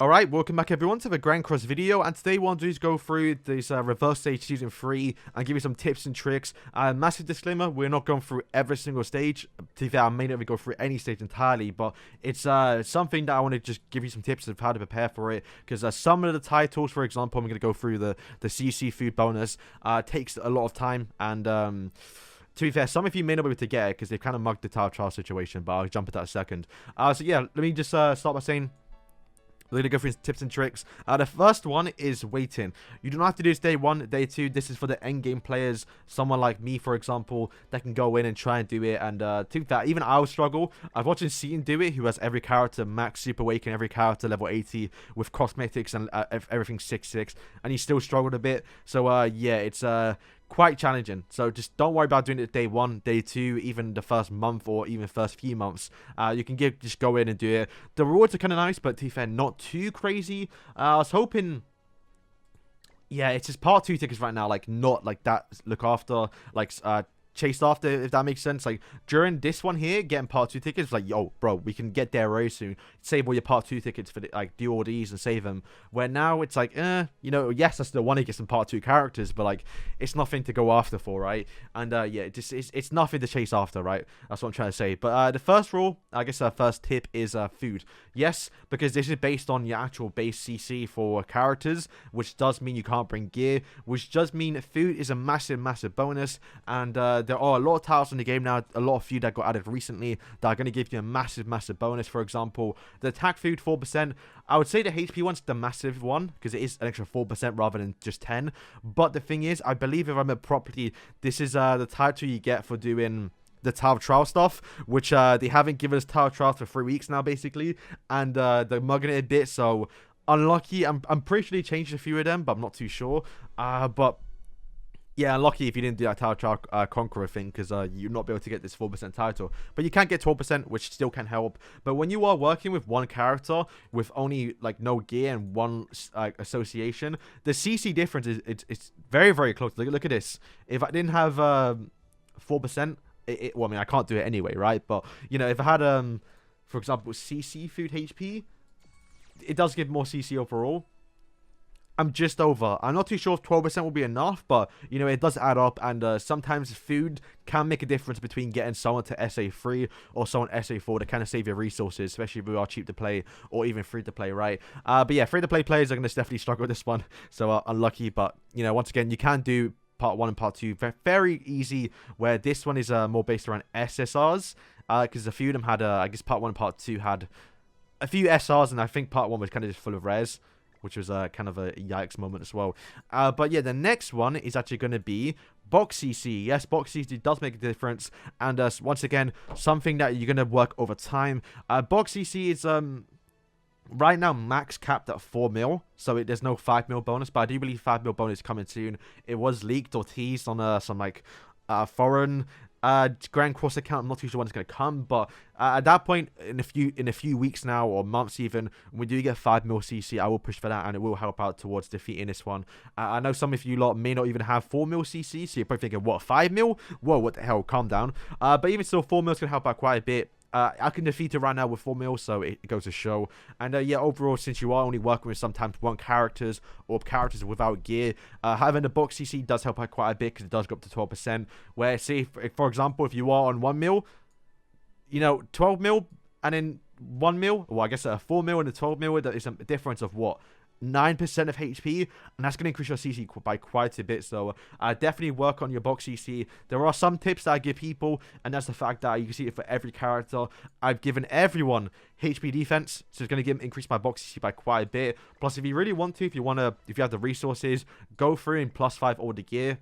Alright, welcome back everyone to the Grand Cross video, and today what I want to do is go through this reverse stage season 3 and give you some tips and tricks. Massive disclaimer, we're not going through every single stage. To be fair, I may not even go through any stage entirely, but it's something that I want to just give you some tips of how to prepare for it, because some of the titles, for example, I'm going to go through the CC food bonus, takes a lot of time, and to be fair, some of you may not be able to get it because they've kind of mugged the tile trial situation, but I'll jump at that in a second. So yeah, let me just start by saying we're going to go through tips and tricks. The first one is waiting. You don't have to do this day 1, day 2. This is for the end game players. Someone like me, for example, that can go in and try and do it. And to be fair, even I would struggle. I've watched Seaton do it, who has every character max super awaken, every character level 80 with cosmetics and everything 6/6, and he still struggled a bit. So yeah, it's quite challenging. So just don't worry about doing it day 1, day 2, even the first month or even first few months. You can just go in and do it. The rewards are kind of nice, but to be fair, not too crazy. I was hoping, yeah, it's just part 2 tickets right now, like not like that look after, like chased after, if that makes sense. Like during this one here, getting part 2 tickets, like, yo bro, we can get there very soon. Save all your part 2 tickets for like do all these and save them. Where now it's like, you know, yes, I still want to get some part 2 characters, but like it's nothing to go after for, right? And yeah, it's nothing to chase after, right? That's what I'm trying to say. But the first rule, I guess our first tip is food. Yes, because this is based on your actual base CC for characters, which does mean you can't bring gear, which does mean food is a massive bonus. And there are a lot of tiles in the game now, a lot of food that got added recently that are going to give you a massive bonus. For example, the attack food 4%. I would say the HP one's the massive one because it is an extra 4% rather than just 10. But the thing is, I believe if I remember properly, this is the title you get for doing the tile trial stuff, which they haven't given us tile trials for 3 weeks now basically, and they're mugging it a bit. So unlucky. I'm pretty sure they changed a few of them, but I'm not too sure. But yeah, unlucky if you didn't do that Tower Trial Conqueror thing, because you'll not be able to get this 4% title. But you can get 12%, which still can help. But when you are working with one character with only like no gear and one association, the CC difference is it's very close. Look at this. If I didn't have 4%, well, I mean, I can't do it anyway, right? But you know, if I had for example, CC food HP, it does give more CC overall. I'm just over. I'm not too sure if 12% will be enough, but, you know, it does add up, and sometimes food can make a difference between getting someone to SA3 or someone SA4 to kind of save your resources, especially if we are cheap to play or even free to play, right? But yeah, free to play players are going to definitely struggle with this one, so unlucky, but, you know, once again, you can do part 1 and part 2 very easy, where this one is more based around SSRs, because a few of them had, I guess part 1 and part 2 had a few SRs, and I think part 1 was kind of just full of res, which was kind of a yikes moment as well. But yeah, the next one is actually going to be box CC. Yes, box CC does make a difference, and once again, something that you're going to work over time. Box CC is right now max capped at 4 mil, so there's no 5 mil bonus, but I do believe 5 mil bonus coming soon. It was leaked or teased on some like foreign Grand Cross account. I'm not too sure when it's going to come, but at that point, in a few weeks now, or months even, when we do get 5 mil CC, I will push for that, and it will help out towards defeating this one. I know some of you lot may not even have 4 mil CC, so you're probably thinking, what, 5 mil? Whoa, what the hell, calm down. But even still, 4 mil is going to help out quite a bit. I can defeat it right now with 4 mil, so it goes to show. And yeah, overall, since you are only working with sometimes one characters or characters without gear, having the box CC does help out quite a bit, because it does go up to 12%. Where, say, for example, if you are on 1 mil, you know, 12 mil and then 1 mil, well, I guess 4 mil and a 12 mil, that is a difference of what? 9% of HP, and that's going to increase your CC by quite a bit. So definitely work on your box CC. There are some tips that I give people, and that's the fact that you can see it for every character. I've given everyone HP defense, so it's going to increase my box CC by quite a bit. Plus, if you really want to, if you have the resources, go through and +5 all the gear.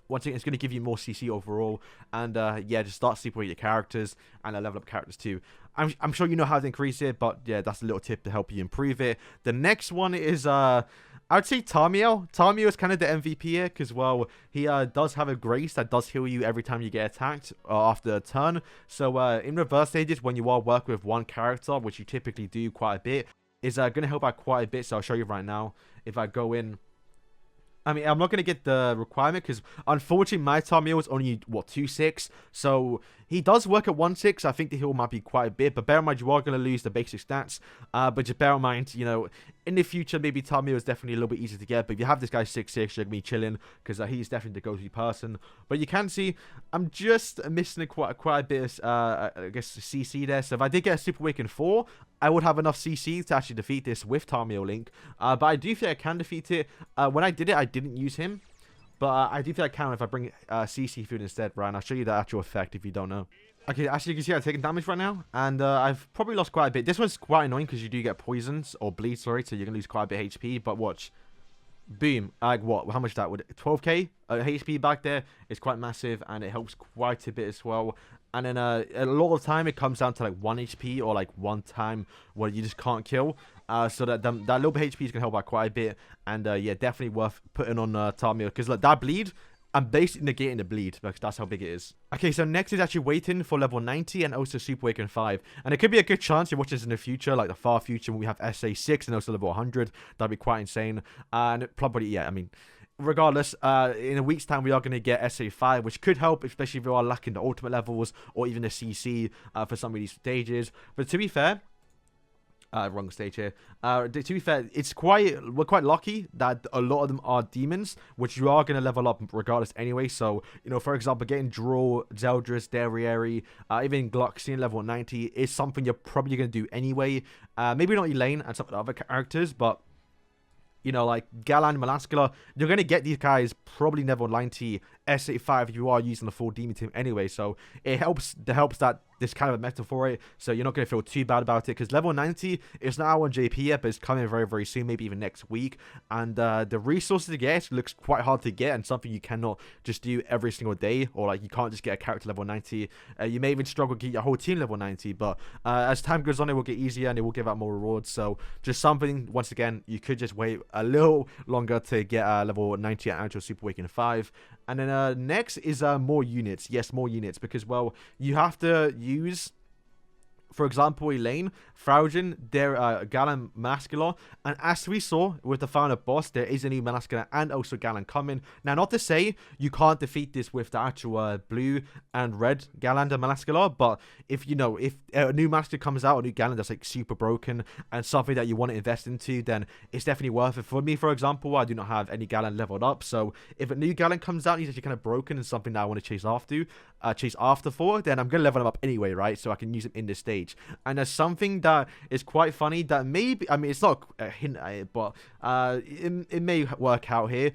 Once again, it's going to give you more CC overall, and yeah, just start sleeping with your characters, and level up characters too. I'm sure you know how to increase it, but yeah, that's a little tip to help you improve it. The next one is I would say Tamiel. Tamiel is kind of the MVP here, because, well, he does have a grace that does heal you every time you get attacked after a turn. So in reverse stages, when you are working with one character, which you typically do quite a bit, is going to help out quite a bit. So I'll show you right now. If I go in I mean, I'm not going to get the requirement because, unfortunately, my Tamio is only, what, 2.6? So, he does work at 1.6. I think the heal might be quite a bit. But bear in mind, you are going to lose the basic stats. But just bear in mind, you know, in the future, maybe Tamio is definitely a little bit easier to get. But if you have this guy 6.6, you're going to be chilling because he's definitely the go-to person. But you can see, I'm just missing quite a bit of, I guess, CC there. So, if I did get a Super Awaken 4, I would have enough CC to actually defeat this with Tamio Link. But I do think I can defeat it. When I did it, I didn't use him. But I do think I can if I bring CC food instead, right? And I'll show you the actual effect if you don't know. Okay, actually, you can see I'm taking damage right now. And I've probably lost quite a bit. This one's quite annoying because you do get poisons or bleed, sorry. So you're going to lose quite a bit of HP. But watch. Boom. Like what? How much that would 12k HP back there is quite massive, and it helps quite a bit as well. And then a lot of the time it comes down to like 1 HP or like one time where you just can't kill. So that little bit of HP is gonna help out quite a bit. And yeah, definitely worth putting on Tamio because like that bleed, I'm basically negating the bleed because that's how big it is. Okay, so next is actually waiting for level 90 and also Super Awaken 5. And it could be a good chance you watch this in the future, like the far future when we have SA6 and also level 100. That'd be quite insane. And probably, yeah, I mean, regardless, in a week's time we are going to get SA5, which could help, especially if you are lacking the ultimate levels or even the CC for some of these stages. But to be fair, wrong stage here. To be fair, we're quite lucky that a lot of them are demons, which you are going to level up regardless anyway. So, you know, for example, getting Draw, Zeldris, Derieri, even Gluxian level 90 is something you're probably going to do anyway. Maybe not Elaine and some of the other characters, but you know, like Galan, Melascula, you're going to get these guys probably level 90 S85 if you are using the full demon team anyway. So it helps that this kind of a meta for it, so you're not going to feel too bad about it because level 90 is not out on JP yet, but it's coming very, very soon, maybe even next week. And the resources to get looks quite hard to get and something you cannot just do every single day, or like you can't just get a character level 90. You may even struggle to get your whole team level 90, but as time goes on, it will get easier and it will give out more rewards. So just something, once again, you could just wait a little longer to get level 90 at actual Super Awaken 5. And then next is more units. Yes, more units, because, well, you have to use, for example, Elaine, Fraugen, Galan, Mascular, and as we saw with the final boss, there is a new Mascular and also Galan coming. Now, not to say you can't defeat this with the actual blue and red Galan and Mascular, but if, you know, if a new Mascular comes out, a new Galan that's like super broken and something that you want to invest into, then it's definitely worth it. For me, for example, I do not have any Galan leveled up, so if a new Galan comes out and he's actually kind of broken and something that I want to chase after for, then I'm going to level him up anyway, right? So I can use him in this stage. And there's something that is quite funny that maybe, I mean, it's not a hint at it, but it may work out here.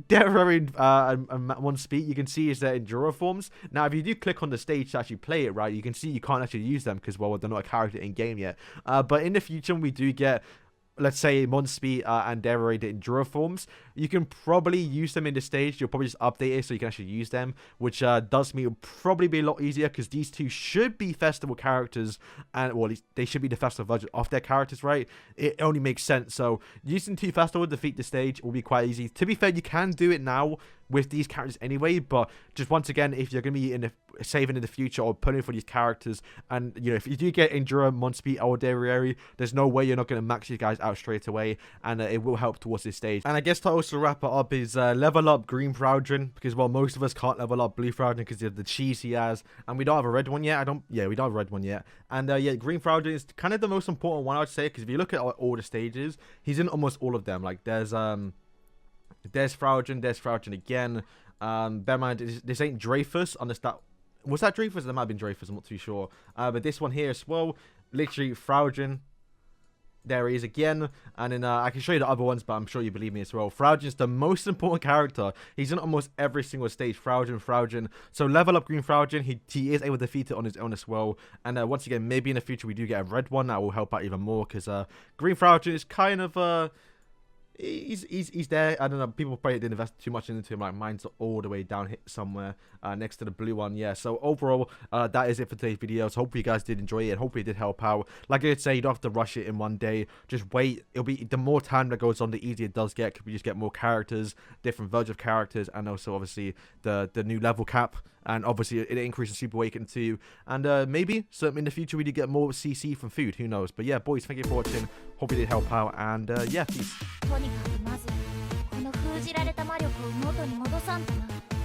Derieri and one speed, you can see is their Enduro forms. Now, if you do click on the stage to actually play it, right, you can see you can't actually use them because, well, they're not a character in game yet. But in the future, when we do get, let's say, Monspeed and Derieri, the Enduro forms, you can probably use them in the stage. You'll probably just update it so you can actually use them, which does mean it'll probably be a lot easier because these two should be festival characters, and well, they should be the festival version of their characters, right? It only makes sense. So using two festival to defeat the stage will be quite easy. To be fair, you can do it now with these characters anyway, but just once again, if you're going to be saving in the future or pulling for these characters, and you know, if you do get Enduro, Monspeed or Derieri, there's no way you're not going to max these guys out straight away, and it will help towards this stage. And I guess to also wrap it up is level up Green Fraugen, because, well, most of us can't level up Blue Fraugen because of the cheese he has, and we don't have a red one yet. we don't have a red one yet. And yeah, Green Fraugen is kind of the most important one, I would say, because if you look at all the stages, he's in almost all of them. Like there's Fraugen again. Bear in mind, this ain't Dreyfus on the stat. Was that Dreyfus? That might have been Dreyfus, I'm not too sure. But this one here as well, literally Fraugen. There he is again. And then I can show you the other ones, but I'm sure you believe me as well. Fraugen is the most important character. He's in almost every single stage. Fraugen. So level up Green Fraugen. He is able to defeat it on his own as well. And once again, maybe in the future we do get a red one. That will help out even more, because Green Fraugen is kind of he's there. I don't know, people probably didn't invest too much into him. Like, mine's all the way down here somewhere next to the blue one. Yeah, so overall that is it for today's video. So hopefully you guys did enjoy it, and hopefully it did help out. Like I did say, you don't have to rush it in one day. Just wait. It'll be, the more time that goes on, the easier it does get, because we just get more characters, different versions of characters, and also obviously the new level cap. And obviously it increases Super Awaken too. And maybe in the future we do get more CC from food. Who knows? But yeah, boys, thank you for watching. Hope it did help out. And yeah, peace. 封じられた魔力を元に戻さんとな。